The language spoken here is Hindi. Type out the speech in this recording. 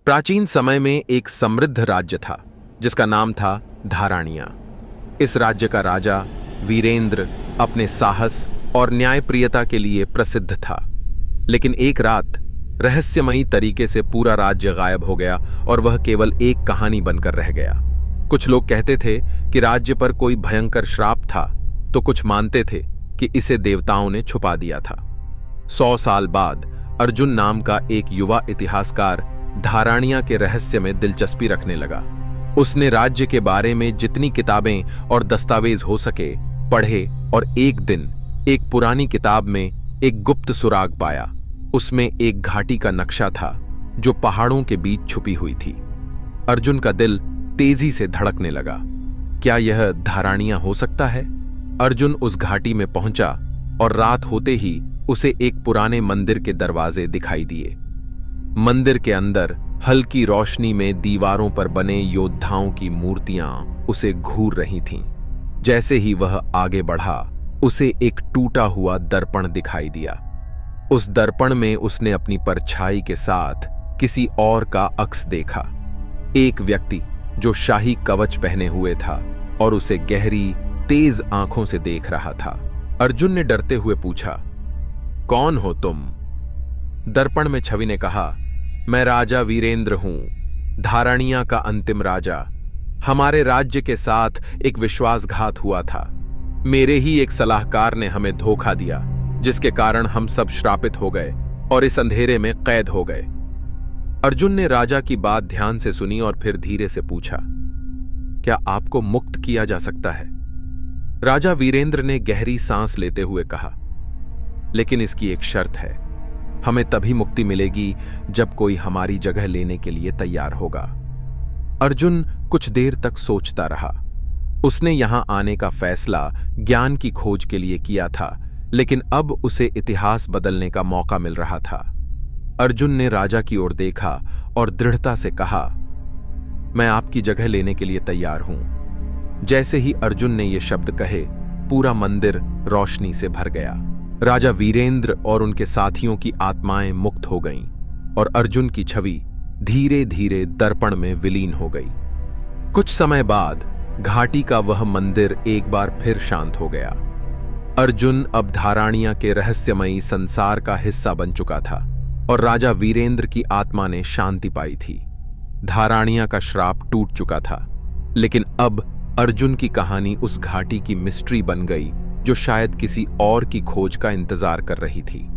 प्राचीन समय में एक समृद्ध राज्य था जिसका नाम था धाराणिया। इस राज्य का राजा वीरेंद्र अपने साहस और न्यायप्रियता के लिए प्रसिद्ध था। लेकिन एक रात रहस्यमयी तरीके से पूरा राज्य गायब हो गया और वह केवल एक कहानी बनकर रह गया। कुछ लोग कहते थे कि राज्य पर कोई भयंकर श्राप था, तो कुछ मानते थे कि इसे देवताओं ने छुपा दिया था। 100 साल बाद अर्जुन नाम का एक युवा इतिहासकार धाराणिया के रहस्य में दिलचस्पी रखने लगा। उसने राज्य के बारे में जितनी किताबें और दस्तावेज हो सके पढ़े और एक दिन एक पुरानी किताब में एक गुप्त सुराग पाया। उसमें एक घाटी का नक्शा था जो पहाड़ों के बीच छुपी हुई थी। अर्जुन का दिल तेजी से धड़कने लगा। क्या यह धाराणिया हो सकता है? अर्जुन उस घाटी में पहुंचा और रात होते ही उसे एक पुराने मंदिर के दरवाजे दिखाई दिए। मंदिर के अंदर हल्की रोशनी में दीवारों पर बने योद्धाओं की मूर्तियां उसे घूर रही थीं। जैसे ही वह आगे बढ़ा, उसे एक टूटा हुआ दर्पण दिखाई दिया। उस दर्पण में उसने अपनी परछाई के साथ किसी और का अक्स देखा। एक व्यक्ति जो शाही कवच पहने हुए था और उसे गहरी, तेज आंखों से देख रहा था। अर्जुन ने डरते हुए पूछा, कौन हो तुम? दर्पण में छवि ने कहा, मैं राजा वीरेंद्र हूं, धाराणिया का अंतिम राजा। हमारे राज्य के साथ एक विश्वासघात हुआ था। मेरे ही एक सलाहकार ने हमें धोखा दिया, जिसके कारण हम सब श्रापित हो गए और इस अंधेरे में कैद हो गए। अर्जुन ने राजा की बात ध्यान से सुनी और फिर धीरे से पूछा, क्या आपको मुक्त किया जा सकता है? राजा वीरेंद्र ने गहरी सांस लेते हुए कहा, लेकिन इसकी एक शर्त है। हमें तभी मुक्ति मिलेगी जब कोई हमारी जगह लेने के लिए तैयार होगा। अर्जुन कुछ देर तक सोचता रहा। उसने यहां आने का फैसला ज्ञान की खोज के लिए किया था, लेकिन अब उसे इतिहास बदलने का मौका मिल रहा था। अर्जुन ने राजा की ओर देखा और दृढ़ता से कहा, मैं आपकी जगह लेने के लिए तैयार हूं। जैसे ही अर्जुन ने ये शब्द कहे, पूरा मंदिर रोशनी से भर गया। राजा वीरेंद्र और उनके साथियों की आत्माएं मुक्त हो गईं और अर्जुन की छवि धीरे धीरे दर्पण में विलीन हो गई। कुछ समय बाद घाटी का वह मंदिर एक बार फिर शांत हो गया। अर्जुन अब धाराणिया के रहस्यमयी संसार का हिस्सा बन चुका था और राजा वीरेंद्र की आत्मा ने शांति पाई थी। धाराणिया का श्राप टूट चुका था, लेकिन अब अर्जुन की कहानी उस घाटी की मिस्ट्री बन गई जो शायद किसी और की खोज का इंतजार कर रही थी।